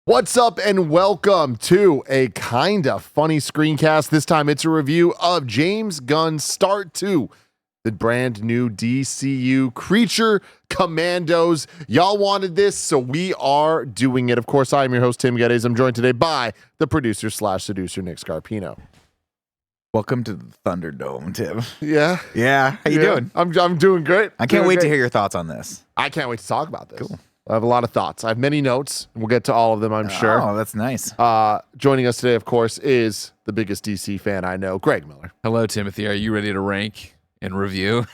What's up and welcome to a kinda funny screencast. This time it's a review of James Gunn's start to the brand new DCU creature Commandos. Y'all wanted this, so we are doing it. Of course, I'm your host, Tim Geddes. I'm joined today by the producer / seducer, Nick Scarpino. Welcome to the Thunderdome, Tim. Yeah? Yeah. How you doing? I'm doing great. I can't wait to hear your thoughts on this. I can't wait to talk about this. Cool. I have a lot of thoughts. I have many notes. We'll get to all of them, I'm sure. Oh, that's nice. Joining us today, of course, is the biggest DC fan I know, Greg Miller. Hello, Timothy. Are you ready to rank and review?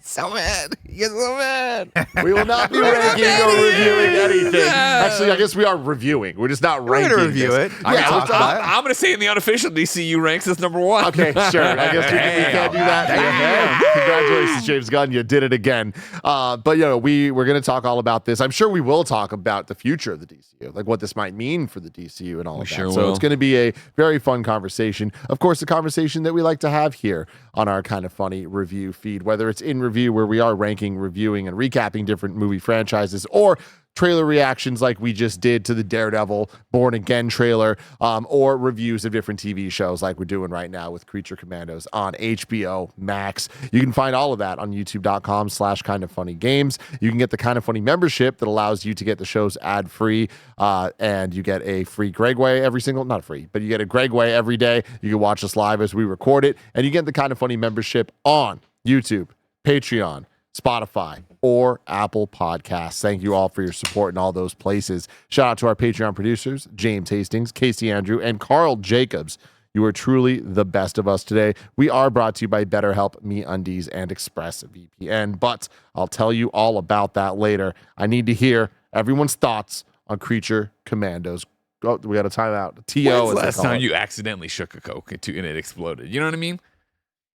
So mad. You get so mad. We will not be ranking or reviewing anything. Actually, I guess we are reviewing. We're just not ranking. We're going to review this. it. I'm going to say in the unofficial DCU ranks, it's number one. Okay, sure. I guess we can't do that. Yeah. Congratulations, James Gunn. You did it again. But, we're going to talk all about this. I'm sure we will talk about the future of the DCU, like what this might mean for the DCU and all of that. Sure So will. it's going to be a very fun conversation. Of course, a conversation that we like to have here on our Kind of Funny review feed, whether it's in review where we are ranking, reviewing, and recapping different movie franchises, or trailer reactions like we just did to the Daredevil Born Again trailer, or reviews of different TV shows like we're doing right now with Creature Commandos on HBO Max. You can find all of that on youtube.com/kindoffunnygames. You can get the Kind of Funny membership that allows you to get the shows ad-free, and you get a free Gregway not free, but you get a Gregway every day. You can watch us live as we record it, and you get the Kind of Funny membership on YouTube, Patreon, Spotify, or Apple Podcasts. Thank you all for your support in all those places. Shout out to our Patreon producers, James Hastings, Casey Andrew, and Carl Jacobs. You are truly the best of us today. We are brought to you by BetterHelp, MeUndies, and ExpressVPN, but I'll tell you all about that later. I need to hear everyone's thoughts on Creature Commandos. Oh, we got a timeout. TO. When's the last time you accidentally shook a Coke and it exploded? You know what I mean?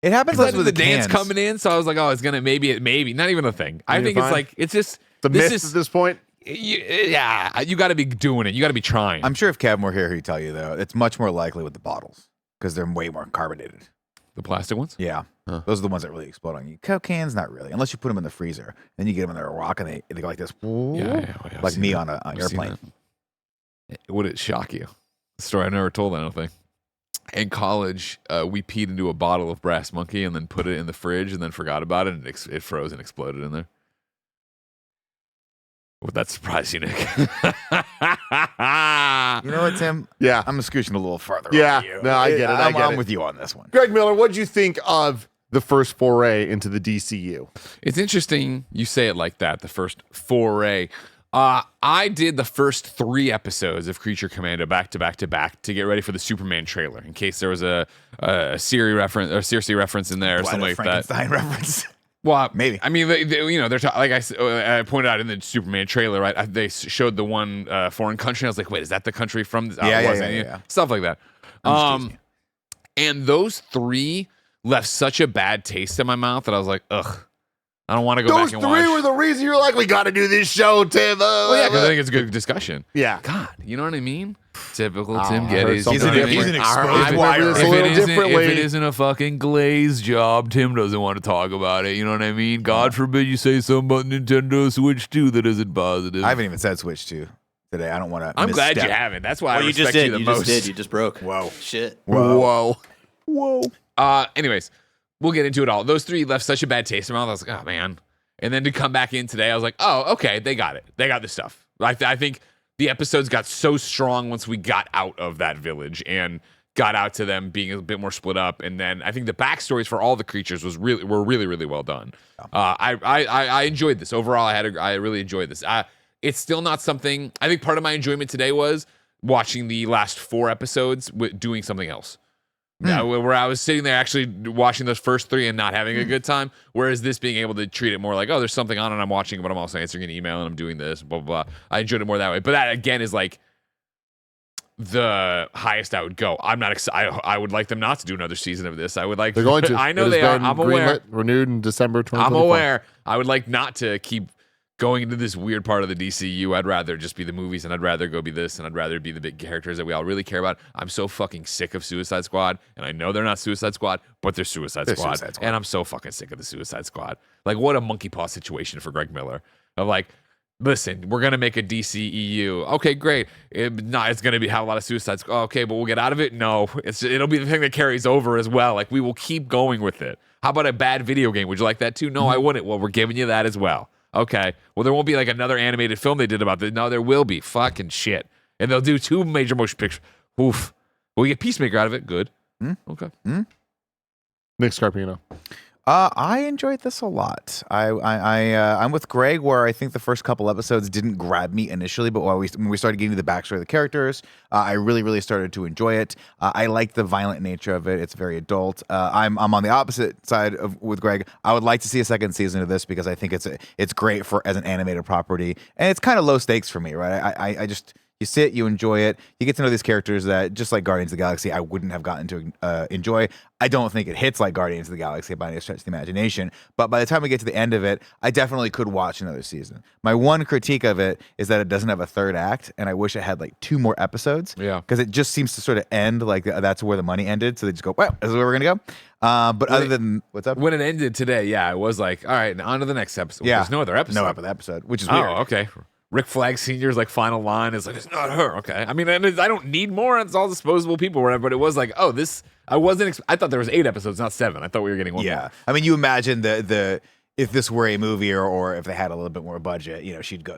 It happens less with the the dance cans. coming in, so I was like, oh, it's going to maybe, not even a thing. I think it's like, it's just, The myth at this point? you got to be doing it. You got to be trying. I'm sure if Kevin were here, he'd tell you, though, it's much more likely with the bottles because they're way more carbonated. The plastic ones? Yeah. Huh. Those are the ones that really explode on you. Coke cans, not really. Unless you put them in the freezer. Then you get them in their rock and they go like this. Yeah, I've Like seen me that. on an I've seen airplane. that. Would it shock you? A story I never told, I don't think. In college, we peed into a bottle of Brass Monkey and then put it in the fridge and then forgot about it, and it froze and exploded in there. Would that surprise you, Nick? You know what, Tim? Yeah. I'm scooching a little farther. Yeah. on you. No, I get it. I get I'm it. with you on this one. Greg Miller, what did you think of the first foray into the DCU? It's interesting you say it like that, the first foray. I did the first 3 episodes of Creature Commando back to back to back to get ready for the Superman trailer in case there was a Siri reference or Circe reference in there or something like that. Frankenstein reference. Well, Maybe. I mean, they're like I pointed out in the Superman trailer, right? They showed the one foreign country. I was like, wait, is that the country from? This? Yeah. Stuff like that. And those 3 left such a bad taste in my mouth that I was like, ugh. I don't want to go Those back and 3 watch. were the reason you were like, we got to do this show, Tim. Well, yeah, because I think it's a good discussion. Yeah. God, you know what I mean? Typical Oh, Tim I heard Geddes. something You know what I He's mean? an I exposed remember this a little differently. If it isn't a fucking Glaze job, Tim doesn't want to talk about it. You know what I mean? God forbid you say something about Nintendo Switch 2 that isn't positive. I haven't even said Switch 2 today. I don't want to. I'm glad you haven't. That's why I you respect just did. you the You most. just did. You just broke. Whoa. Shit. Whoa. Anyways, we'll get into it all. Those 3 left such a bad taste in my mouth. I was like, oh, man. And then to come back in today, I was like, oh, okay, they got it. They got this stuff. I think the episodes got so strong once we got out of that village and got out to them being a bit more split up. And then I think the backstories for all the creatures were really, really well done. I enjoyed this. Overall, I really enjoyed this. It's still not something, I think part of my enjoyment today was watching the last 4 episodes doing something else. Where I was sitting there actually watching those first 3 and not having a good time, whereas this being able to treat it more like, oh, there's something on and I'm watching, but I'm also answering an email and I'm doing this, blah, blah, blah. I enjoyed it more that way. But that, again, is like the highest I would go. I'm not excited. I would like them not to do another season of this. I would like. They're going to. I know It they has are. been I'm aware. greenlit, renewed in December 2024. I'm aware. I would like not to keep going into this weird part of the DCU. I'd rather just be the movies, and I'd rather go be this, and I'd rather be the big characters that we all really care about. I'm so fucking sick of Suicide Squad, and I know they're not Suicide Squad, but they're Suicide Squad. And I'm so fucking sick of the Suicide Squad. Like, what a monkey paw situation for Greg Miller. Of like, listen, we're gonna make a DCEU. Okay, great. It's gonna have a lot of suicides. Oh, okay, but we'll get out of it. No, it'll be the thing that carries over as well. Like we will keep going with it. How about a bad video game? Would you like that too? No, I wouldn't. Well, we're giving you that as well. Okay. Well, there won't be like another animated film they did about this. No, there will be. Fucking shit. And they'll do 2 major motion pictures. Oof. Well, we get Peacemaker out of it. Good. Okay. Nick Scarpino. I enjoyed this a lot. I'm with Greg, where I think the first couple episodes didn't grab me initially, but when we started getting to the backstory of the characters, I really started to enjoy it. I like the violent nature of it. It's very adult. I'm on the opposite side with Greg. I would like to see a second season of this because I think it's great as an animated property, and it's kind of low stakes for me, right? I just. You sit, you enjoy it. You get to know these characters that, just like Guardians of the Galaxy, I wouldn't have gotten to enjoy. I don't think it hits like Guardians of the Galaxy by any stretch of the imagination. But by the time we get to the end of it, I definitely could watch another season. My one critique of it is that it doesn't have a third act, and I wish it had like 2 more episodes. Yeah. Because it just seems to sort of end like that's where the money ended. So they just go, well, this is where we're going to go. But other than, what's up? When it ended today, yeah, it was like, all right, on to the next episode. Yeah. There's no other episode. No other episode, which is weird. Oh, okay. Rick Flag Sr.'s like final line is like, it's not her. Okay. I mean, and I don't need more. It's all disposable people, whatever. But it was like, oh, this, I thought there was 8 episodes, not 7. I thought we were getting one more. I mean, you imagine the if this were a movie or if they had a little bit more budget,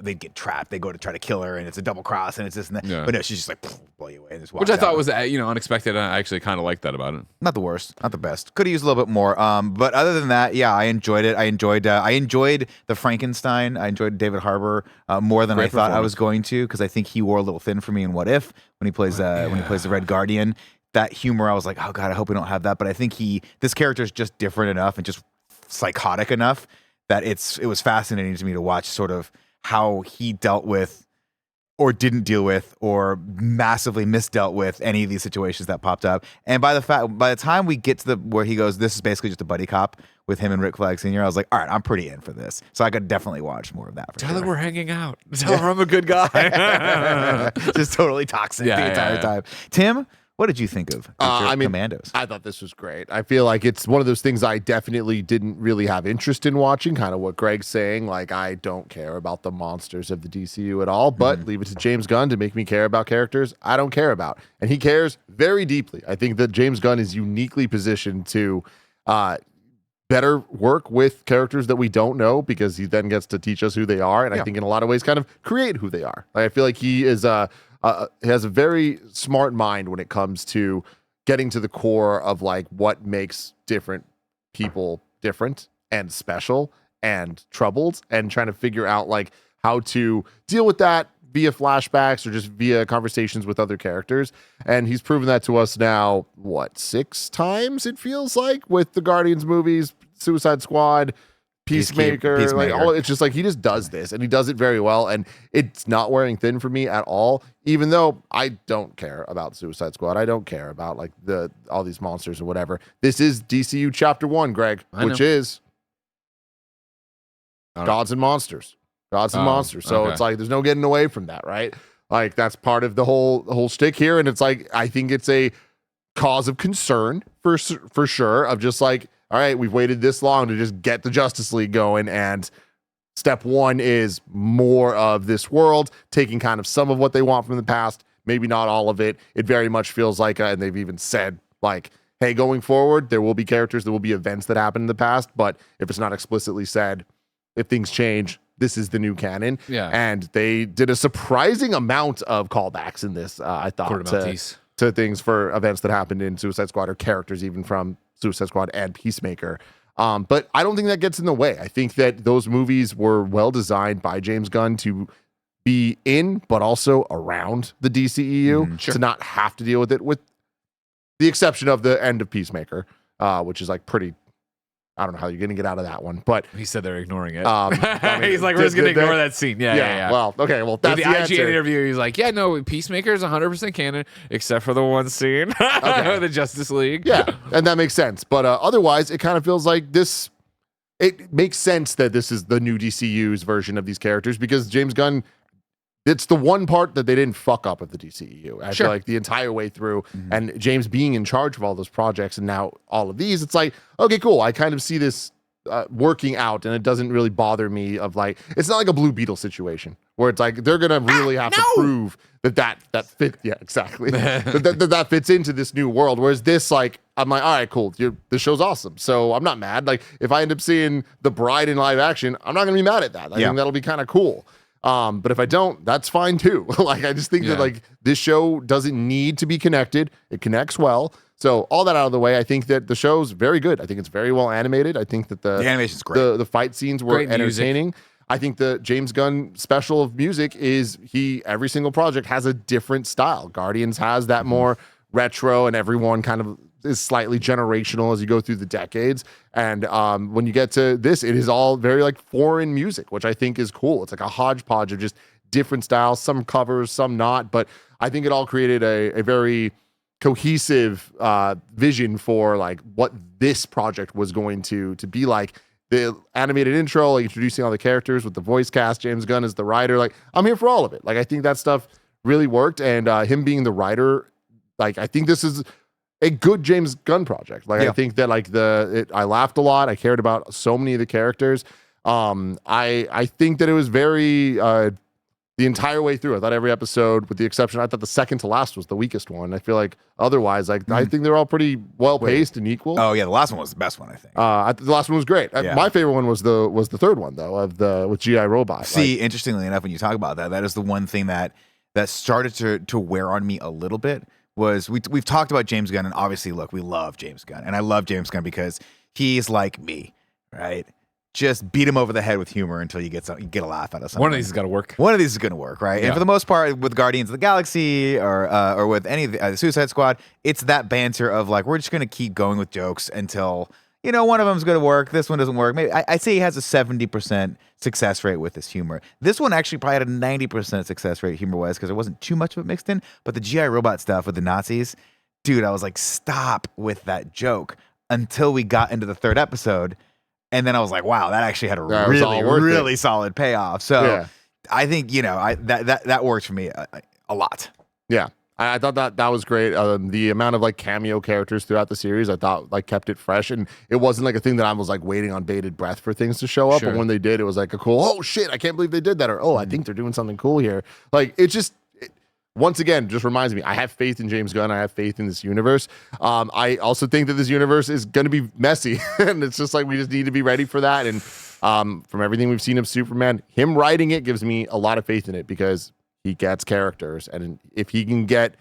they'd get trapped. They go to try to kill her, and it's a double cross, and it's this and that. Yeah. But no, she's just like blow you away, and just Which I walks thought out. was unexpected. I actually kind of liked that about it. Not the worst, not the best. Could have used a little bit more. But other than that, yeah, I enjoyed it. I enjoyed the Frankenstein. I enjoyed David Harbour more than Great I thought I performance. was going to, because I think he wore a little thin for me in What If when he plays the Red Guardian. That humor, I was like, oh god, I hope we don't have that. But I think this character is just different enough and just psychotic enough that it was fascinating to me to watch sort of how he dealt with or didn't deal with or massively misdealt with any of these situations that popped up. And by the time we get to where he goes, this is basically just a buddy cop with him and Rick Flag Sr., I was like, all right, I'm pretty in for this. So I could definitely watch more of that. For Tell her sure. we're hanging out. Tell her I'm a good guy. Just totally toxic the entire time. Tim, what did you think of Commandos? I thought this was great. I feel like it's one of those things I definitely didn't really have interest in watching, kind of what Greg's saying. Like, I don't care about the monsters of the DCU at all, but leave it to James Gunn to make me care about characters I don't care about. And he cares very deeply. I think that James Gunn is uniquely positioned to better work with characters that we don't know, because he then gets to teach us who they are. And I think in a lot of ways kind of create who they are. Like, I feel like he is has a very smart mind when it comes to getting to the core of like what makes different people different and special and troubled, and trying to figure out like how to deal with that via flashbacks or just via conversations with other characters. And he's proven that to us now, 6 times it feels like, with the Guardians movies, Suicide Squad, Peacemaker. Like, it's just like he just does this, and he does it very well, and it's not wearing thin for me at all, even though I don't care about Suicide Squad. I don't care about like all these monsters or whatever. This is DCU Chapter 1, Greg, which is Gods and Monsters. Gods and Monsters. So it's like there's no getting away from that, right? Like, that's part of the whole shtick here, and it's like I think it's a cause of concern for sure, of just like, all right, we've waited this long to just get the Justice League going, and step 1 is more of this world, taking kind of some of what they want from the past, maybe not all of it. It very much feels like, and they've even said, like, hey, going forward, there will be characters, there will be events that happened in the past, but if it's not explicitly said, if things change, this is the new canon. Yeah. And they did a surprising amount of callbacks in this, I thought, to things for events that happened in Suicide Squad, or characters even from Suicide Squad and Peacemaker. But I don't think that gets in the way. I think that those movies were well designed by James Gunn to be in, but also around the DCEU, to not have to deal with it, with the exception of the end of Peacemaker, which is like pretty, I don't know how you're going to get out of that one, but He said they're ignoring it. I mean, he's like, we're just going to ignore that scene. Yeah. Well, okay. Well, that's the the IGN answer. interview, he's like, yeah, no, Peacemaker is 100% canon, except for the one scene, the Justice League. Yeah, and that makes sense. But otherwise, it kind of feels like this. It makes sense that this is the new DCU's version of these characters, because James Gunn, it's the one part that they didn't fuck up with the DCEU. I feel like the entire way through, and James being in charge of all those projects and now all of these, it's like, okay, cool. I kind of see this working out, and it doesn't really bother me. Of like, it's not like a Blue Beetle situation where it's like they're gonna really have to prove that fit. Yeah, exactly. that fits into this new world. Whereas this, like, I'm like, all right, cool. This show's awesome. So I'm not mad. Like, if I end up seeing The Bride in live action, I'm not gonna be mad at that. I think that'll be kind of cool. But if I don't, that's fine too. Like, I just think that like this show doesn't need to be connected. It connects well. So all that out of the way, I think that the show's very good. I think it's very well animated. I think that the animation's great. The fight scenes were Great entertaining. music. I think the James Gunn special of music is every single project has a different style. Guardians has that more retro, and everyone kind of is slightly generational as you go through the decades. And when you get to this, it is all very like foreign music, which I think is cool. It's like a hodgepodge of just different styles, some covers, some not. But I think it all created a very cohesive vision for like what this project was going to be like. The animated intro, like introducing all the characters with the voice cast, James Gunn is the writer. Like, I'm here for all of it. Like, I think that stuff really worked. And him being the writer, like, I think this is a good James Gunn project. Like, I think that like I laughed a lot. I cared about so many of the characters. I think that it was very the entire way through. I thought every episode, with the exception, I thought the second to last was the weakest one. I feel like otherwise, like I think they're all pretty well paced and equal. Oh yeah, the last one was the best one, I think. The last one was great. My favorite one was the third one though, with GI Robot. See, interestingly enough, when you talk about that is the one thing that started to wear on me a little bit. Was we've talked about James Gunn, and obviously, look, we love James Gunn, and I love James Gunn because he's like me, right? Just beat him over the head with humor until you get a laugh out of something. One of these has got to work. One of these is going to work, right? And for the most part, with Guardians of the Galaxy or with any of the Suicide Squad, it's that banter of like, we're just going to keep going with jokes until, you know, one of them's going to work. This one doesn't work. Maybe I'd say he has a 70% success rate with his humor. This one actually probably had a 90% success rate humor-wise because there wasn't too much of it mixed in. But the GI Robot stuff with the Nazis, dude, I was like, stop with that joke until we got into the third episode. And then I was like, wow, that actually had a really solid payoff. So I think, you know, that worked for me a lot. Yeah. I thought that was great. The amount of like cameo characters throughout the series, I thought like kept it fresh, and it wasn't like a thing that I was like waiting on bated breath for things to show up. But when they did, it was like a cool, oh shit, I can't believe they did that, or I think they're doing something cool here. Like it once again just reminds me, I have faith in James Gunn. I have faith in this universe. I also think that this universe is going to be messy, and it's just like we just need to be ready for that. And from everything we've seen of Superman, him writing it gives me a lot of faith in it because he gets characters, and if he can get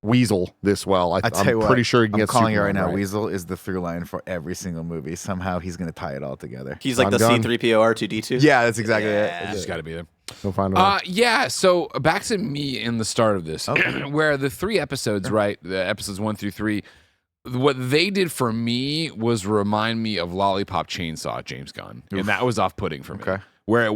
Weasel this well, I'm pretty sure he can get calling Superman it right now. right. Weasel is the through line for every single movie. Somehow he's going to tie it all together. He's like the C-3PO R2-D2. Yeah, that's exactly it. Just got to be there. We'll find out. Yeah, so back to me in the start of this, where the 3 episodes, right, the episodes 1 through 3, what they did for me was remind me of Lollipop Chainsaw, James Gunn, and that was off-putting for me. Okay. Where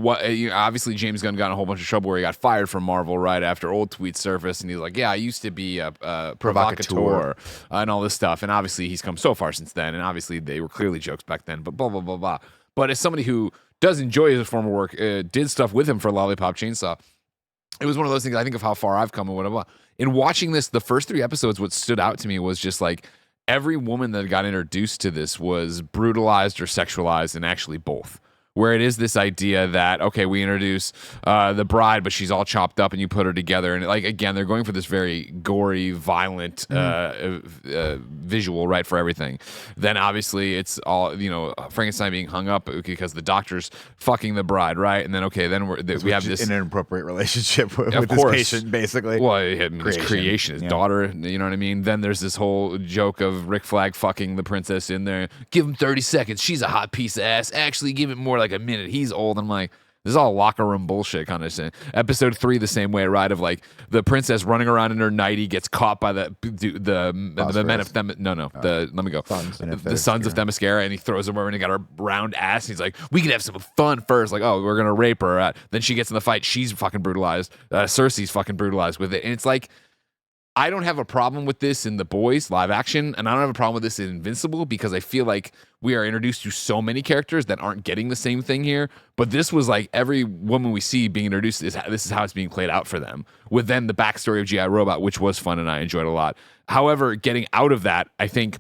obviously James Gunn got in a whole bunch of trouble where he got fired from Marvel right after old tweets surfaced, and he's like, yeah, I used to be a provocateur and all this stuff, and obviously he's come so far since then, and obviously they were clearly jokes back then, but blah, blah, blah, blah. But as somebody who does enjoy his former work, did stuff with him for Lollipop Chainsaw, it was one of those things, I think of how far I've come and whatever. In watching this, the first 3 episodes, what stood out to me was just like, every woman that got introduced to this was brutalized or sexualized, and actually both. Where it is this idea that, okay, we introduce the bride, but she's all chopped up and you put her together. And like, again, they're going for this very gory, violent visual, right, for everything. Then obviously it's all, you know, Frankenstein being hung up because the doctor's fucking the bride, right? And then, okay, then we have this an inappropriate relationship with his patient, basically. Well, his creation, his daughter, you know what I mean? Then there's this whole joke of Rick Flag fucking the princess in there. Give him 30 seconds. She's a hot piece of ass. Actually, give it more like a minute. He's old. I'm like, this is all locker room bullshit kind of shit. Episode 3 the same way, right? Of like the princess running around in her nightie gets caught by the men of the sons of Themyscira, and he throws her over and he got her round ass. And he's like, we can have some fun first. Like, oh, we're gonna rape her. Then she gets in the fight. She's fucking brutalized. Cersei's fucking brutalized with it, and it's like, I don't have a problem with this in The Boys live action, and I don't have a problem with this in Invincible because I feel like we are introduced to so many characters that aren't getting the same thing here. But this was like every woman we see being introduced, this is how it's being played out for them. With then the backstory of G.I. Robot, which was fun and I enjoyed a lot. However, getting out of that, I think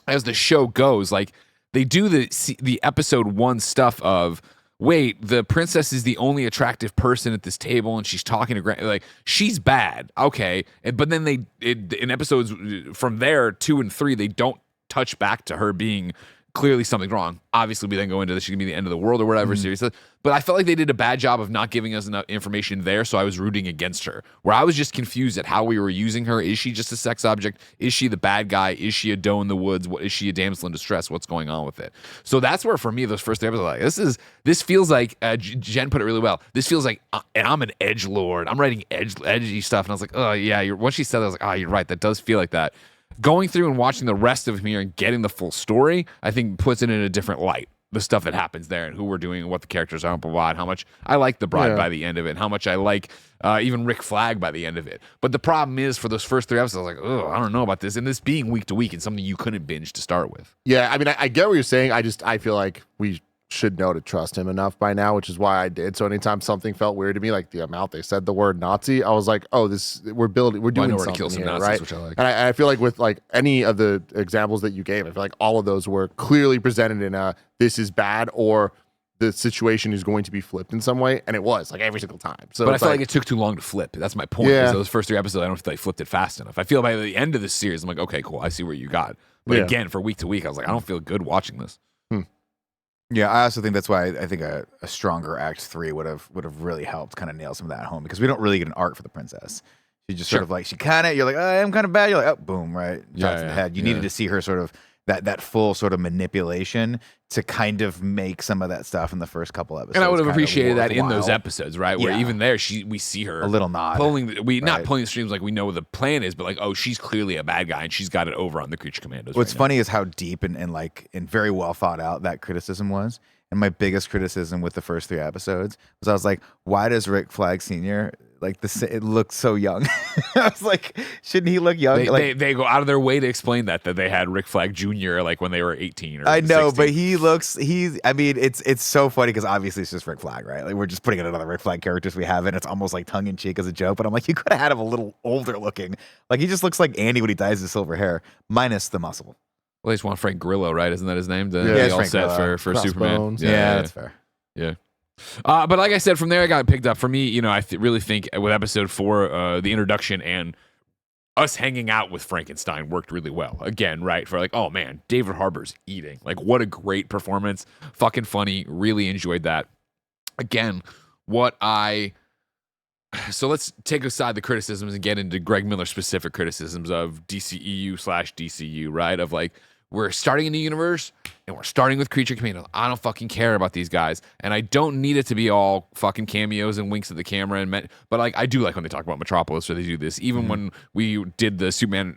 as the show goes, like they do the episode 1 stuff of, wait, the princess is the only attractive person at this table, and she's talking to like she's bad, okay, but then in episodes from there 2 and 3 they don't touch back to her being clearly something wrong. Obviously, we then go into this, she's gonna be the end of the world or whatever series. But I felt like they did a bad job of not giving us enough information there, so I was rooting against her. Where I was just confused at how we were using her. Is she just a sex object? Is she the bad guy? Is she a doe in the woods? Is she a damsel in distress? What's going on with it? So that's where, for me, those first 3 episodes, like this feels like Jen put it really well. This feels like, and I'm an edgelord. I'm writing edgy stuff, and I was like, oh yeah. Once she said that, I was like, oh, you're right. That does feel like that. Going through and watching the rest of here and getting the full story, I think puts it in a different light. The stuff that happens there and who we're doing and what the characters are and blah, and how much I like the bride by the end of it, and how much I like even Rick Flag by the end of it. But the problem is, for those first 3 episodes, I was like, oh, I don't know about this. And this being week to week and something you couldn't binge to start with. Yeah, I mean, I get what you're saying. I feel like we should know to trust him enough by now, which is why I did. So anytime something felt weird to me, like the amount they said the word Nazi, I was like, oh, we're doing something here, Nazis, right? which I like. And I feel like with like any of the examples that you gave, I feel like all of those were clearly presented in a this is bad, or the situation is going to be flipped in some way, and it was like every single time. So, but I feel like it took too long to flip. That's my point. Yeah. Is those first 3 episodes, I don't feel like flipped it fast enough. I feel by the end of this series, I'm like, okay, cool, I see where you got. But again, for week to week, I was like, I don't feel good watching this. Yeah, I also think that's why I think a stronger Act 3 would have really helped kind of nail some of that home, because we don't really get an arc for the princess. She just sort of like, you're like, oh, I'm kind of bad. You're like, oh, boom, right? Shots in the head. You needed to see her sort of that full sort of manipulation to kind of make some of that stuff in the first couple episodes. And I would have appreciated that in those episodes, right? Where even there, we see her a little nod, not pulling the strings like we know what the plan is, but like, oh, she's clearly a bad guy and she's got it over on the Creature Commandos. What's funny is how deep and very well thought out that criticism was. And my biggest criticism with the first 3 episodes was I was like, why does Rick Flag Sr. like this? It looks so young. I was like, shouldn't he look young? They go out of their way to explain that they had Rick Flag Jr. like when they were 18 or I know, 16. but I mean, it's so funny because obviously it's just Rick Flag, right? Like we're just putting in another Rick Flag characters we have, and it's almost like tongue in cheek as a joke. But I'm like, you could have had him a little older looking. Like he just looks like Andy when he dyes his silver hair, minus the muscle. Well, they just want Frank Grillo, right? Isn't that his name? All set for Superman. Yeah, that's fair. Yeah. But like I said, from there I got picked up. For me, I really think with episode 4, the introduction and us hanging out with Frankenstein worked really well. Again, right? For like, oh man, David Harbour's eating. Like, what a great performance. Fucking funny. Really enjoyed that. Again, so let's take aside the criticisms and get into Greg Miller specific criticisms of DCEU/DCU, right? Of like, we're starting a new universe and we're starting with Creature Commandos. I don't fucking care about these guys, and I don't need it to be all fucking cameos and winks at the camera but like I do like when they talk about Metropolis or they do this. Even when we did the Superman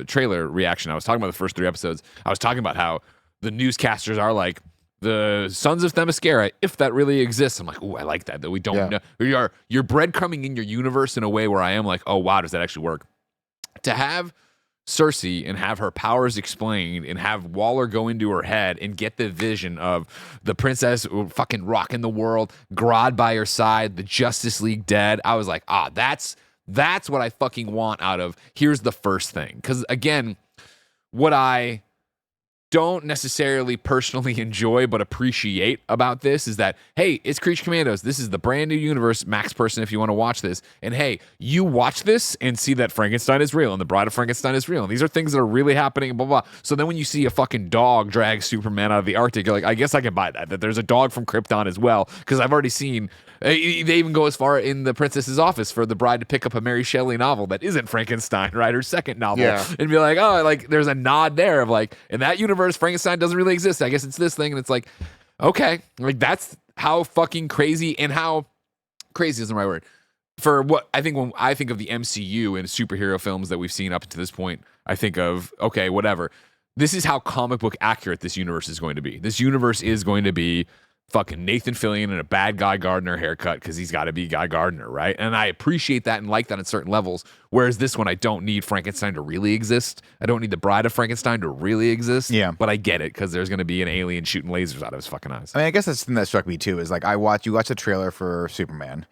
trailer reaction, I was talking about the first 3 episodes. I was talking about how the newscasters are like the Sons of Themyscira, if that really exists. I'm like, oh, I like that we don't know. You're breadcrumbing in your universe in a way where I am like, oh wow, does that actually work? To have Cersei and have her powers explained and have Waller go into her head and get the vision of the princess fucking rocking the world, Grodd by her side, the Justice League dead. I was like, that's what I fucking want out of here's the first thing. Because again, what I don't necessarily personally enjoy but appreciate about this is that, hey, it's Creature Commandos. This is the brand new universe, Max Person, if you want to watch this. And hey, you watch this and see that Frankenstein is real and the Bride of Frankenstein is real. And these are things that are really happening, blah, blah. So then when you see a fucking dog drag Superman out of the Arctic, you're like, I guess I can buy that there's a dog from Krypton as well. Because I've already seen, they even go as far in the princess's office for the bride to pick up a Mary Shelley novel that isn't Frankenstein, right? Her second novel. Yeah. And be like, oh, like there's a nod there of like, in that universe, Frankenstein doesn't really exist. I guess it's this thing. And it's like, okay, like that's how fucking crazy, and how crazy isn't the right word. For what I think, when I think of the MCU and superhero films that we've seen up to this point, I think of, okay, whatever. This is how comic book accurate this universe is going to be. This universe is going to be fucking Nathan Fillion and a bad Guy Gardner haircut because he's got to be Guy Gardner, right? And I appreciate that and like that at certain levels. Whereas this one, I don't need Frankenstein to really exist. I don't need the Bride of Frankenstein to really exist. Yeah. But I get it because there's going to be an alien shooting lasers out of his fucking eyes. I mean, I guess that's the thing that struck me too is like you watch the trailer for Superman,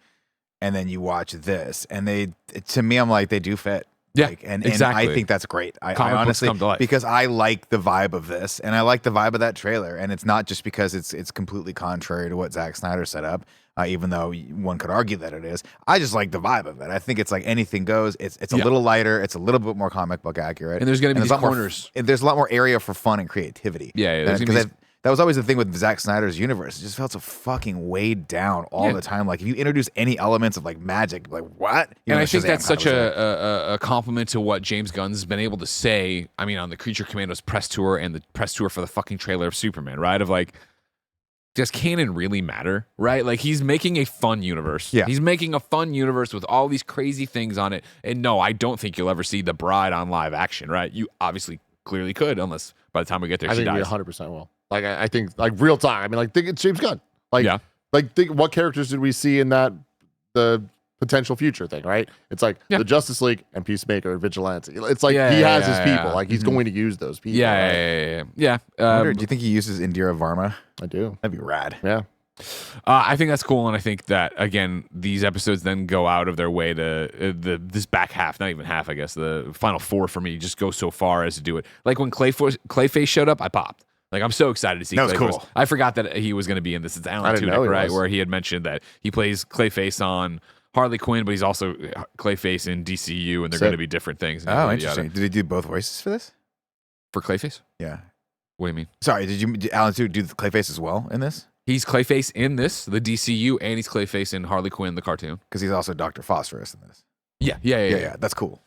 and then you watch this, and to me, I'm like, they do fit. Yeah, and exactly. I think that's great. I Comic books honestly, come to life. because I like the vibe of this, and I like the vibe of that trailer, and it's not just because it's completely contrary to what Zack Snyder set up, even though one could argue that it is. I just like the vibe of it. I think it's like anything goes. It's a little lighter. It's a little bit more comic book accurate, And there's going to be these a lot more corners. there's a lot more area for fun and creativity. Yeah, there's gonna be because that was always the thing with Zack Snyder's universe. It just felt so fucking weighed down all the time. Like if you introduce any elements of like magic, like what? And I think that's such a compliment to what James Gunn's been able to say. I mean, on the Creature Commandos press tour and the press tour for the fucking trailer of Superman, right? Of like, does canon really matter, right? Like he's making a fun universe. Yeah. He's making a fun universe with all these crazy things on it. And no, I don't think you'll ever see the Bride on live action, right? You obviously clearly could, unless by the time we get there, I she think we dies. 100% will. Like I think like real time. I mean, like think it's James Gunn. Like Yeah. like think what characters did we see in that the potential future thing, right? It's like the Justice League and Peacemaker and Vigilante. It's like he has his people. Like he's going to use those people. Yeah. do you think he uses Indira Varma? I do. That'd be rad. Yeah. I think that's cool, and I think that again, these episodes then go out of their way to this back half, not even half, I guess. The final four for me just go so far as to do it. Like when Clayface showed up, I popped. Like I'm so excited to see. That was Clayface. Cool. I forgot that he was going to be in this. It's Alan Tudyk, right? Where he had mentioned that he plays Clayface on Harley Quinn, but he's also Clayface in DCU, and they're going to be different things. Oh, interesting. Did he do both voices for this? For Clayface? Yeah. What do you mean? Sorry, did Alan Tudyk do the Clayface as well in this? He's Clayface in this, the DCU, and he's Clayface in Harley Quinn, the cartoon. Because he's also Dr. Phosphorus in this. Yeah. That's cool.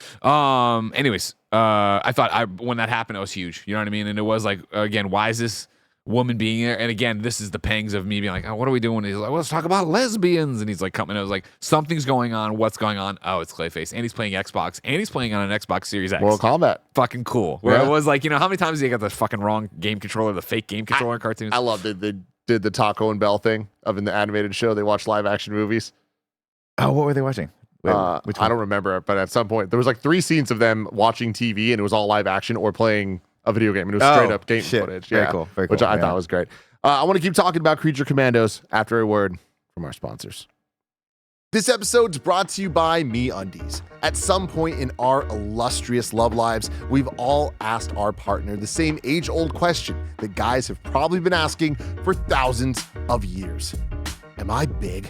Anyways, I thought when that happened, it was huge. You know what I mean? And it was like, again, why is this woman being here? And again, this is the pangs of me being like, oh, what are we doing? And he's like, well, let's talk about lesbians. And he's like, coming. I was like, something's going on. What's going on? Oh, it's Clayface. And he's playing Xbox. And he's playing on an Xbox Series X. Mortal Kombat. Fucking cool. Where it was like, you know, how many times do you get the fucking wrong game controller, the fake game controller in cartoons? I loved it. They did the Taco and Bell thing of in the animated show. They watched live action movies. Oh, what were they watching? Which I don't remember it, but at some point there was like 3 scenes of them watching TV and it was all live action or playing a video game. And it was straight up game footage. Very cool. Which I thought was great. I want to keep talking about Creature Commandos after a word from our sponsors. This episode's brought to you by MeUndies. At some point in our illustrious love lives, we've all asked our partner the same age-old question that guys have probably been asking for thousands of years. Am I big?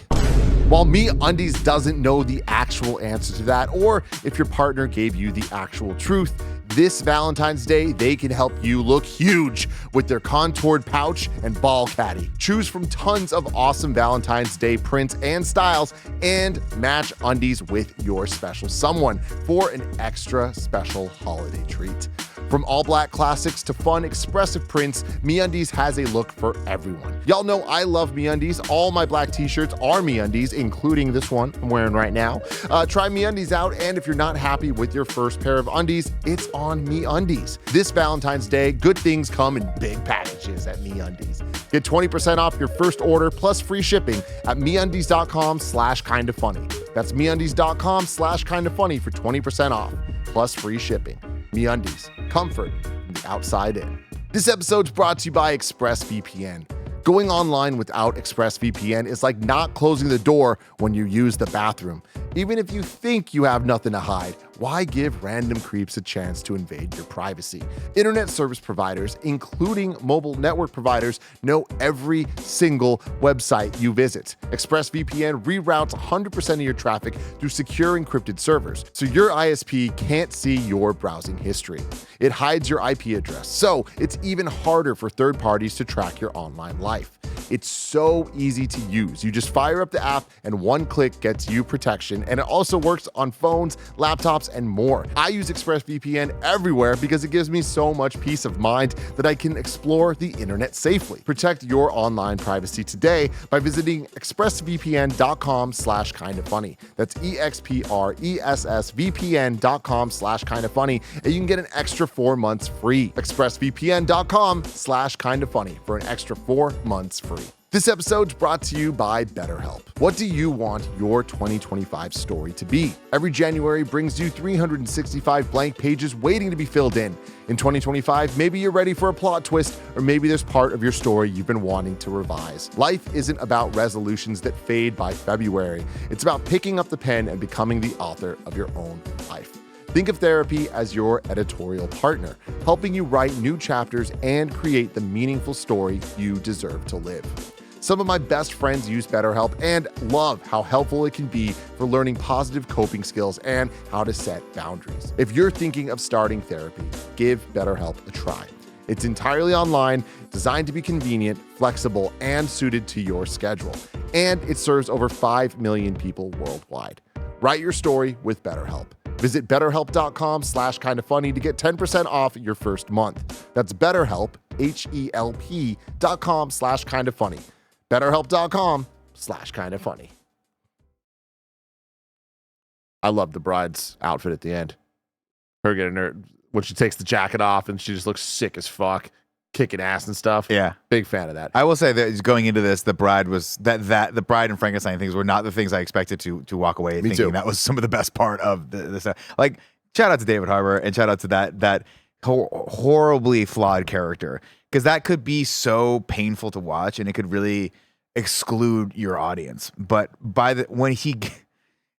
While MeUndies doesn't know the actual answer to that, or if your partner gave you the actual truth, this Valentine's Day, they can help you look huge with their contoured pouch and ball caddy. Choose from tons of awesome Valentine's Day prints and styles and match undies with your special someone for an extra special holiday treat. From all black classics to fun, expressive prints, MeUndies has a look for everyone. Y'all know I love MeUndies. All my black t-shirts are MeUndies, including this one I'm wearing right now. Try MeUndies out, and if you're not happy with your first pair of undies, it's on MeUndies. This Valentine's Day, good things come in big packages at MeUndies. Get 20% off your first order plus free shipping at MeUndies.com/kindafunny. That's MeUndies.com/kindafunny for 20% off plus free shipping. MeUndies, comfort from the outside in. This episode's brought to you by ExpressVPN. Going online without ExpressVPN is like not closing the door when you use the bathroom. Even if you think you have nothing to hide, why give random creeps a chance to invade your privacy? Internet service providers, including mobile network providers, know every single website you visit. ExpressVPN reroutes 100% of your traffic through secure encrypted servers, so your ISP can't see your browsing history. It hides your IP address, so it's even harder for third parties to track your online life. It's so easy to use. You just fire up the app and one click gets you protection, and it also works on phones, laptops, and more. I use ExpressVPN everywhere because it gives me so much peace of mind that I can explore the internet safely. Protect your online privacy today by visiting expressvpn.com/kindafunny. That's EXPRESSVPN.com/kindafunny, and you can get an extra 4 months free. expressvpn.com/kindafunny for an extra 4 months free. This episode's brought to you by BetterHelp. What do you want your 2025 story to be? Every January brings you 365 blank pages waiting to be filled in. In 2025, maybe you're ready for a plot twist, or maybe there's part of your story you've been wanting to revise. Life isn't about resolutions that fade by February. It's about picking up the pen and becoming the author of your own life. Think of therapy as your editorial partner, helping you write new chapters and create the meaningful story you deserve to live. Some of my best friends use BetterHelp and love how helpful it can be for learning positive coping skills and how to set boundaries. If you're thinking of starting therapy, give BetterHelp a try. It's entirely online, designed to be convenient, flexible, and suited to your schedule. And it serves over 5 million people worldwide. Write your story with BetterHelp. Visit betterhelp.com/kindafunny to get 10% off your first month. That's BetterHelp, HELP.com/kindafunny. BetterHelp.com/kindafunny. I love the bride's outfit at the end. Her getting her, when she takes the jacket off and she just looks sick as fuck, kicking ass and stuff. Yeah. Big fan of that. I will say that going into this, the bride was that the bride and Frankenstein things were not the things I expected to walk away thinking. Too. That was some of the best part of this. Like, shout out to David Harbour and shout out to that horribly flawed character, because that could be so painful to watch and it could really exclude your audience. But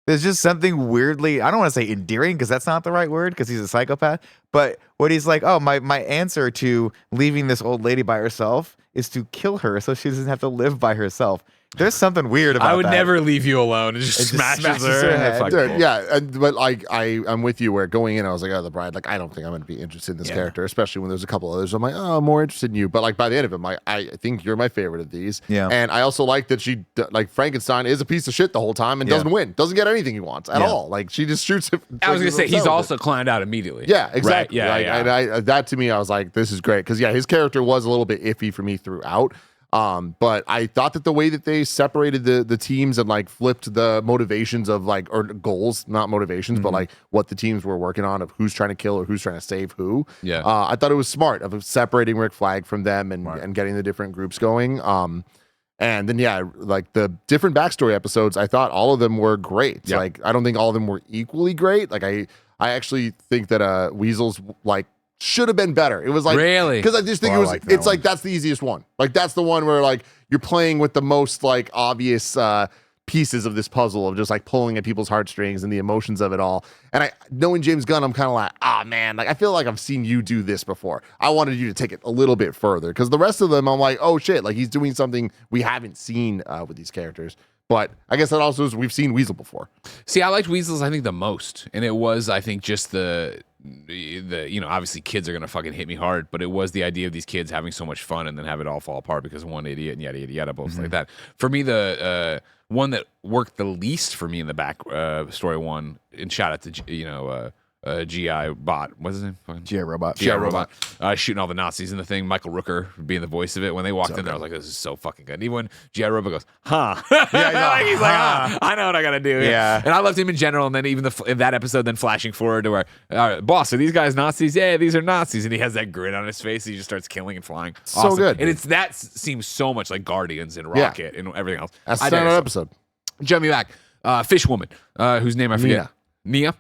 there's just something weirdly, I don't want to say endearing because that's not the right word because he's a psychopath, but when he's like, oh, my answer to leaving this old lady by herself is to kill her so she doesn't have to live by herself. There's something weird about that. I would never leave you alone, and just smashes her. her head. Dude, yeah, but like I'm with you where going in I was like, oh, the bride, like I don't think I'm going to be interested in this character, especially when there's a couple others. I'm like, oh, I'm more interested in you. But like by the end of it, I'm like, I think you're my favorite of these. Yeah. And I also like that like Frankenstein is a piece of shit the whole time and doesn't win, doesn't get anything he wants at all. Like she just shoots him. I was going to say, he's also clowned out immediately. Yeah, exactly. Right? Yeah, like, and that to me, I was like, this is great because his character was a little bit iffy for me throughout. But I thought that the way that they separated the teams and like flipped the motivations of like, or goals, not motivations, but like what the teams were working on of who's trying to kill or who's trying to save who. Yeah. I thought it was smart of separating Rick Flag from them and getting the different groups going. And then, like the different backstory episodes, I thought all of them were great. Yep. Like, I don't think all of them were equally great. Like I actually think that Weasel's like, should have been better. It was like, really, because I just think it's like that's the easiest one. Like that's the one where like you're playing with the most like obvious pieces of this puzzle of just like pulling at people's heartstrings and the emotions of it all. And knowing James Gunn, I'm kind of like, man, like I feel like I've seen you do this before. I wanted you to take it a little bit further because the rest of them, I'm like, oh shit, like he's doing something we haven't seen with these characters. But I guess that also is we've seen Weasel before. See, I liked Weasels, I think, the most. And it was, I think, just the obviously kids are going to fucking hit me hard, but it was the idea of these kids having so much fun and then have it all fall apart because of one idiot and yada, yada, yada, both like that. For me, the one that worked the least for me in the back story one, and shout out to, GI Bot. What's his name? GI Robot. GI Robot. Shooting all the Nazis in the thing. Michael Rooker being the voice of it. When they walked in there, I was like, this is so fucking good. And even when GI Robot goes, huh? He's like, I know what I got to do. Yeah. And I loved him in general. And then even in that episode, then flashing forward to where, boss, are these guys Nazis? Yeah, these are Nazis. And he has that grin on his face. He just starts killing and flying. So awesome. good. And that seems so much like Guardians and Rocket and everything else. That's the standard episode. Jump me back. Fish Woman, whose name I forget. Nina.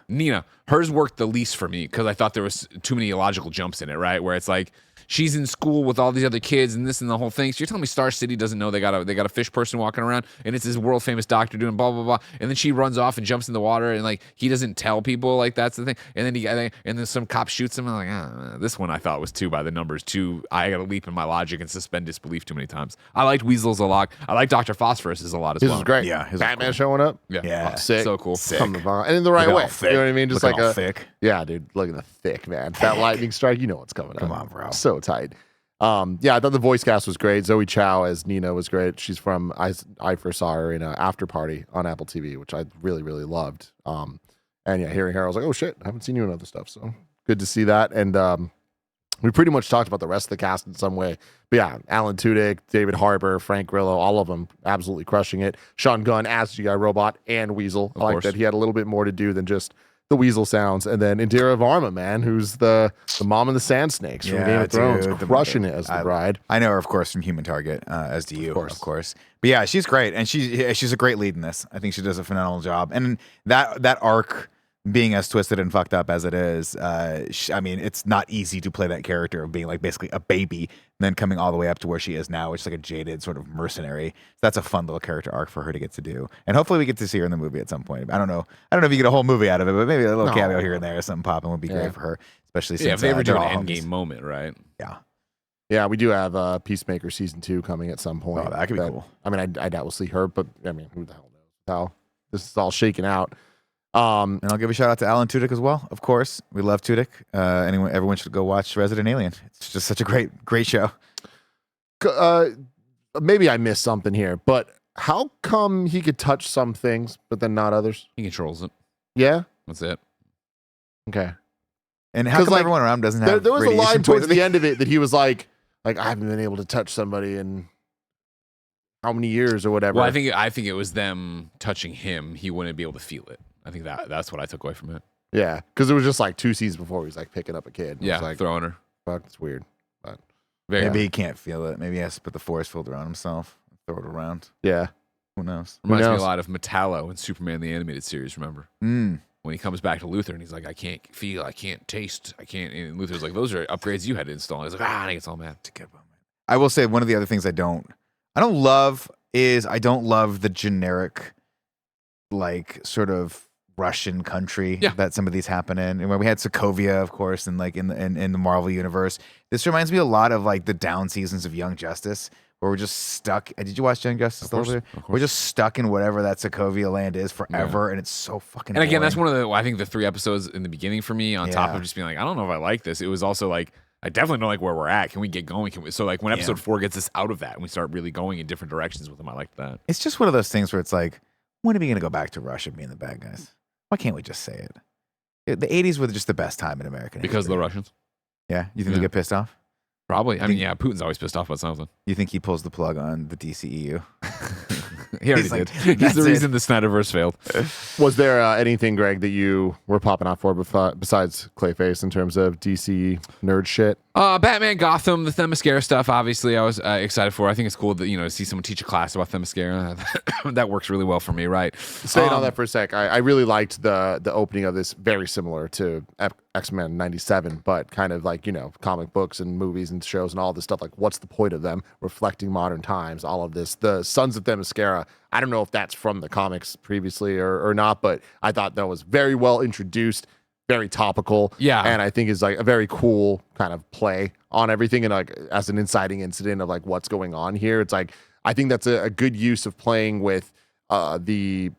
Nina. Hers worked the least for me because I thought there was too many illogical jumps in it, right? Where it's like she's in school with all these other kids and this and the whole thing. So you're telling me Star City doesn't know they got a fish person walking around and it's this world famous doctor doing blah blah blah, and then she runs off and jumps in the water and like he doesn't tell people, like that's the thing. And then some cop shoots him. And I'm like, this one I thought was too by the numbers. I got to leap in my logic and suspend disbelief too many times. I liked Weasels a lot. I like Dr. Phosphorus a lot as well. This is great. Yeah, Batman showing up. Yeah. Oh, sick. So cool. Sick. And in the right way. You know what I mean? Just looking like all thick. Yeah, dude. Look at the thick, man. That lightning strike. You know what's coming up. Come on, bro. So tight. I thought the voice cast was great. Zoe Chow as Nina was great. She's from I first saw her in After Party on Apple TV, which I really, really loved. And hearing her, I was like, oh shit, I haven't seen you in other stuff. So good to see that. And we pretty much talked about the rest of the cast in some way. But yeah, Alan Tudyk, David Harbour, Frank Grillo, all of them absolutely crushing it. Sean Gunn as GI Robot and Weasel. I like that he had a little bit more to do than just the Weasel sounds. And then Indira Varma, man, who's the mom of the Sand Snakes from Game of Thrones, crushing it as the bride. I know her, of course, from Human Target, as do you, of course. But yeah, she's great, and she's a great lead in this. I think she does a phenomenal job. And that arc being as twisted and fucked up as it is, I mean, it's not easy to play that character of being like basically a baby and then coming all the way up to where she is now, which is like a jaded sort of mercenary. So that's a fun little character arc for her to get to do. And hopefully we get to see her in the movie at some point. I don't know if you get a whole movie out of it, but maybe a little cameo here and there or something popping would be great for her, especially since if they ever do they're an all endgame homies. moment, right? Yeah. Yeah, we do have Peacemaker season 2 coming at some point. Oh, that could be cool. I mean, I doubt we'll see her, but I mean, who the hell knows how this is all shaking out. And I'll give a shout out to Alan Tudyk as well. Of course, we love Tudyk. Everyone should go watch Resident Alien. It's just such a great show. Maybe I missed something here, but how come he could touch some things, but then not others? He controls it. Yeah. That's it. Okay. And how come everyone around doesn't have? There was a radiation line towards poisoning? the end of it that he was like I haven't been able to touch somebody in how many years or whatever. Well, I think it was them touching him. He wouldn't be able to feel it. I think that's what I took away from it. Yeah, because it was just like 2 seasons before he was like picking up a kid. Yeah, was like, throwing her. fuck, it's weird. But Maybe he can't feel it. Maybe he has to put the force field around himself, throw it around. yeah, Who knows? Reminds me knows? a lot of Metallo in Superman the Animated Series. Remember Mm. when he comes back to Luthor and he's like, I can't feel, I can't taste, I can't. And Luthor's like, those are upgrades you had to install. And he's like, and he gets all mad. It's a good moment. I will say one of the other things I don't love the generic, like sort of Russian country that some of these happen in. And when we had Sokovia, of course, and like in the Marvel universe, this reminds me a lot of like the down seasons of Young Justice, where we're just stuck. Did you watch Young Justice? Of course. We're just stuck in whatever that Sokovia land is forever, and it's so fucking. And again, that's boring. one of the, I think the 3 episodes in the beginning for me, on top of just being like, I don't know if I like this. It was also like, I definitely don't like where we're at. Can we get going? So like when episode 4 gets us out of that and we start really going in different directions with them, I like that. It's just one of those things where it's like, when are we going to go back to Russia being the bad guys? Why can't we just say it? The 80s were just the best time in American Because of the history. Russians? Yeah? You think they get pissed off? Probably. I mean, yeah, Putin's always pissed off about something. You think he pulls the plug on the DCEU? He already He's like, did. He's "That's the it." reason the Snyderverse failed. was there anything, Greg, that you were popping off for besides Clayface in terms of DC nerd shit? Batman, Gotham, the Themyscira stuff, obviously, I was excited for. I think it's cool that, to see someone teach a class about Themyscira. That works really well for me, right? Staying on that for a sec, I really liked the opening of this, very similar to X-Men 97, but kind of like, comic books and movies and shows and all this stuff. Like, what's the point of them? Reflecting modern times, all of this. The Sons of Themyscira, I don't know if that's from the comics previously or not, but I thought that was very well introduced, very topical. Yeah. And I think is like a very cool kind of play on everything. And like as an inciting incident of like what's going on here, it's like, I think that's a good use of playing with the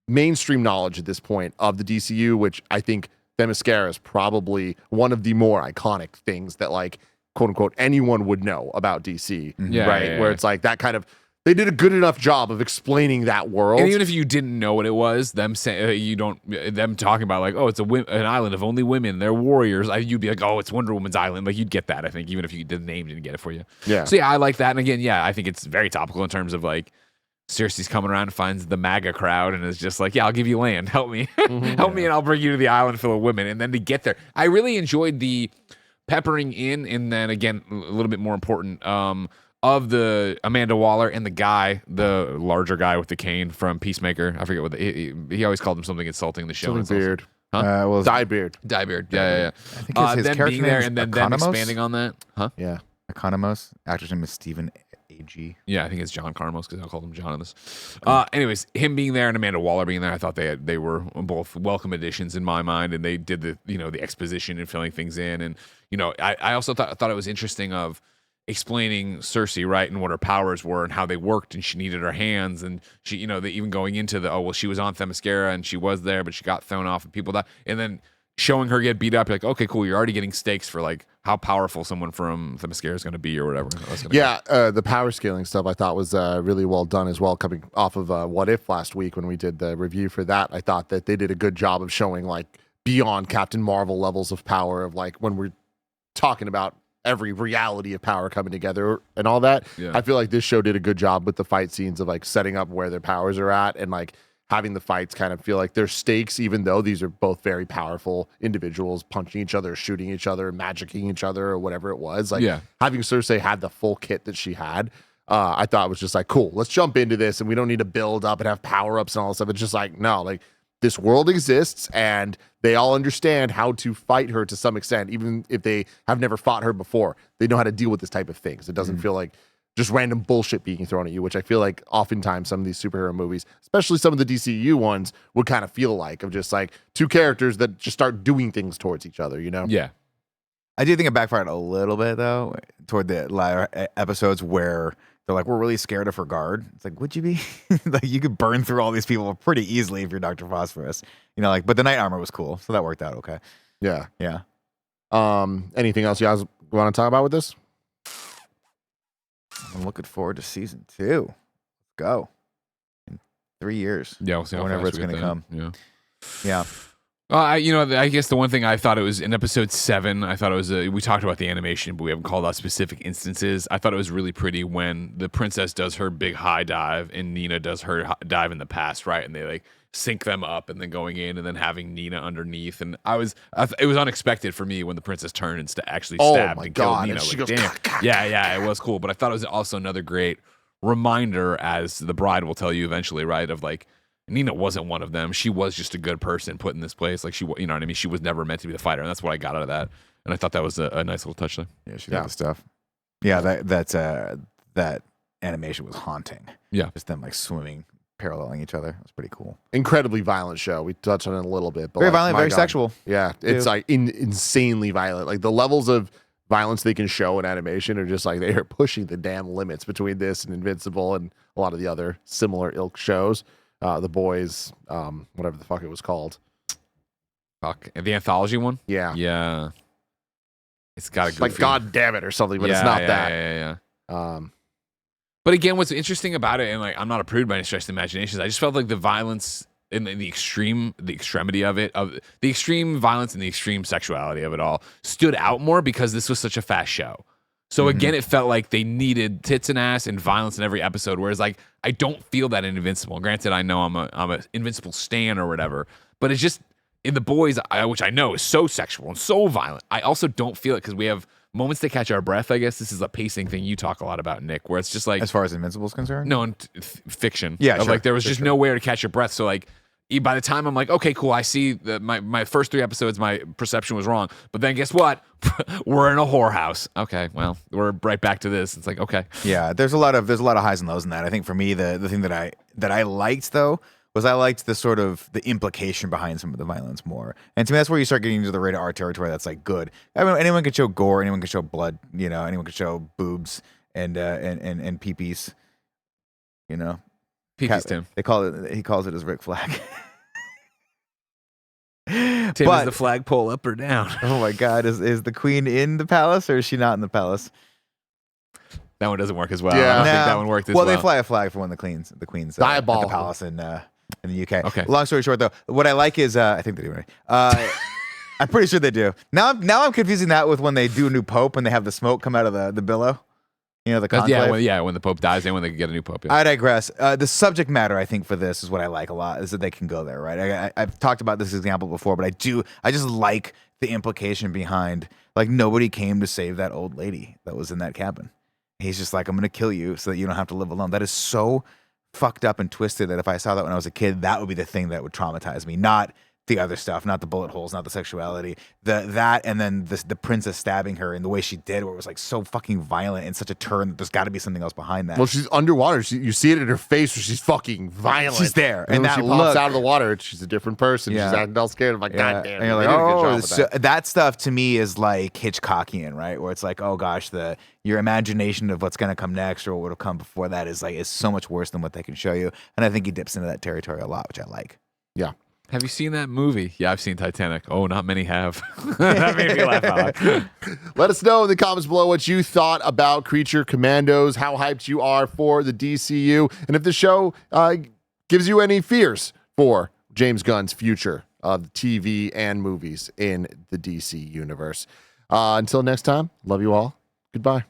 mainstream knowledge at this point of the DCU, which I think Themyscira is probably one of the more iconic things that like, quote unquote, anyone would know about DC. Yeah, right. yeah, Where yeah. it's like that kind of, they did a good enough job of explaining that world. And even if you didn't know what it was, them saying them talking about like, oh, it's an island of only women, they're warriors. You'd be like, oh, it's Wonder Woman's island. Like you'd get that, I think, even if the name didn't get it for you. Yeah. So yeah, I like that. And again, yeah, I think it's very topical in terms of like, Cersei's coming around and finds the MAGA crowd and is just like, yeah, I'll give you land. Help me. Help me and I'll bring you to the island full of women. And then to get there, I really enjoyed the peppering in, and then again, a little bit more important, of the Amanda Waller and the guy, the larger guy with the cane from Peacemaker. I forget what he always called him something insulting in the show. Something beard. Well, Diebeard. Diebeard. Yeah. I think his Then character being there name is and then them Economos? expanding on that. Huh? Yeah. Economos. Actor's name is Stephen A.G. Yeah, I think it's John Carmos because I called him John in this. Anyways, him being there and Amanda Waller being there, I thought they were both welcome additions in my mind, and they did the exposition and filling things in, and I also thought it was interesting of explaining Cersei, right, and what her powers were and how they worked, and she needed her hands, and she they even going into she was on Themyscira and she was there, but she got thrown off and people died, and then showing her get beat up, you're like, okay, cool, you're already getting stakes for like how powerful someone from Themyscira is going to be or whatever. The power scaling stuff I thought was really well done as well, coming off of What If last week when we did the review for that. I thought that they did a good job of showing like beyond Captain Marvel levels of power, of like when we're talking about every reality of power coming together and all that. Yeah. I feel like this show did a good job with the fight scenes of like setting up where their powers are at, and like having the fights kind of feel like there's stakes, even though these are both very powerful individuals punching each other, shooting each other, magicking each other, or whatever it was. Like having Cersei had the full kit that she had, I thought was just like, cool, let's jump into this, and we don't need to build up and have power ups and all this stuff. It's just like, no, like this world exists and they all understand how to fight her to some extent, even if they have never fought her before. They know how to deal with this type of things. It doesn't feel like just random bullshit being thrown at you, which I feel like oftentimes some of these superhero movies, especially some of the DCU ones, would kind of feel like, of just like two characters that just start doing things towards each other, you know? Yeah. I do think it backfired a little bit though toward the latter episodes where they're like, we're really scared of her guard. It's like, would you be? Like, you could burn through all these people pretty easily if you're Dr. Phosphorus. You know, like, but the night armor was cool, so that worked out okay. Yeah. Yeah. Anything else you guys want to talk about with this? I'm looking forward to season 2. Let's go. In 3 years. Yeah, we'll see how whenever fast it's we going get to come. there. Yeah. I guess the one thing I thought it was in episode 7, I thought it was, we talked about the animation, but we haven't called out specific instances. I thought it was really pretty when the princess does her big high dive and Nina does her dive in the past, right? And they like sync them up and then going in and then having Nina underneath. And it was unexpected for me when the princess turned and actually stabbed and killed Nina. And she like, goes, damn. Yeah, it was cool. But I thought it was also another great reminder, as the bride will tell you eventually, right? Of like, Nina wasn't one of them. She was just a good person put in this place. Like, you know what I mean? She was never meant to be the fighter. And that's what I got out of that. And I thought that was a nice little touch there. Yeah, she got the stuff. Yeah, that animation was haunting. Yeah. Just them like swimming, paralleling each other. It was pretty cool. Incredibly violent show. We touched on it a little bit. But Very like, violent, my very God. sexual. Yeah, it's like insanely violent. Like the levels of violence they can show in animation are just like they are pushing the damn limits between this and Invincible and a lot of the other similar ilk shows. The Boys, whatever the fuck it was called. Fuck. The anthology one? Yeah. Yeah. It's got a good like God damn it or something, but it's not that. Yeah. But again, what's interesting about it, and like I'm not a prude by any stretch of the imagination, I just felt like the violence and the extremity of it, of the extreme violence and the extreme sexuality of it all stood out more because this was such a fast show. So again, it felt like they needed tits and ass and violence in every episode. Whereas like I don't feel that in Invincible. Granted, I know I'm a Invincible stan or whatever, but it's just in The Boys, which I know is so sexual and so violent. I also don't feel it because we have moments to catch our breath. I guess this is a pacing thing you talk a lot about, Nick, where it's just like, as far as Invincible is concerned, no, in fiction, yeah, of sure, like there was just nowhere to catch your breath. So like, by the time I'm like, okay, cool, I see that my first 3 episodes, my perception was wrong. But then guess what? We're in a whorehouse. Okay, well, we're right back to this. It's like, okay. Yeah, there's a lot of highs and lows in that. I think for me, the thing that I liked though was I liked the sort of the implication behind some of the violence more. And to me, that's where you start getting into the rated R territory. That's like good. I mean, anyone can show gore, anyone can show blood. You know, anyone can show boobs and peepees. You know. Peepees, Tim. He calls it his Rick Flag. Tim, is the flagpole up or down? Oh my God, is the queen in the palace or is she not in the palace? That one doesn't work as well. Yeah. I don't think that one worked as well. Well, they fly a flag for when the queen's at Diabolical. the palace in the UK. Okay. Long story short, though, what I like is I think they do right. I'm pretty sure they do. Now I'm confusing that with when they do a new pope and they have the smoke come out of the billow. You know, the conclave. When the Pope dies and when they get a new Pope. Yeah. I digress. The subject matter, I think, for this is what I like a lot, is that they can go there, right? I've talked about this example before, but I just like the implication behind, like, nobody came to save that old lady that was in that cabin. He's just like, I'm going to kill you so that you don't have to live alone. That is so fucked up and twisted that if I saw that when I was a kid, that would be the thing that would traumatize me, not the other stuff, not the bullet holes, not the sexuality, that and then the princess stabbing her and the way she did, where it was like so fucking violent and such a turn that there's got to be something else behind that. Well, she's underwater. You see it in her face where she's fucking violent. She's there, and and when that she pops look, out of the water, she's a different person. Yeah. She's acting all scared. I'm like, God damn. And you're like, they did a good job oh, with so that. that stuff to me is like Hitchcockian, right? Where it's like, oh gosh, your imagination of what's gonna come next or what will come before that is so much worse than what they can show you. And I think he dips into that territory a lot, which I like. Yeah. Have you seen that movie? Yeah, I've seen Titanic. Oh, not many have. That made me laugh out loud. Let us know in the comments below what you thought about Creature Commandos, how hyped you are for the DCU, and if the show gives you any fears for James Gunn's future of TV and movies in the DC universe. Until next time, love you all. Goodbye.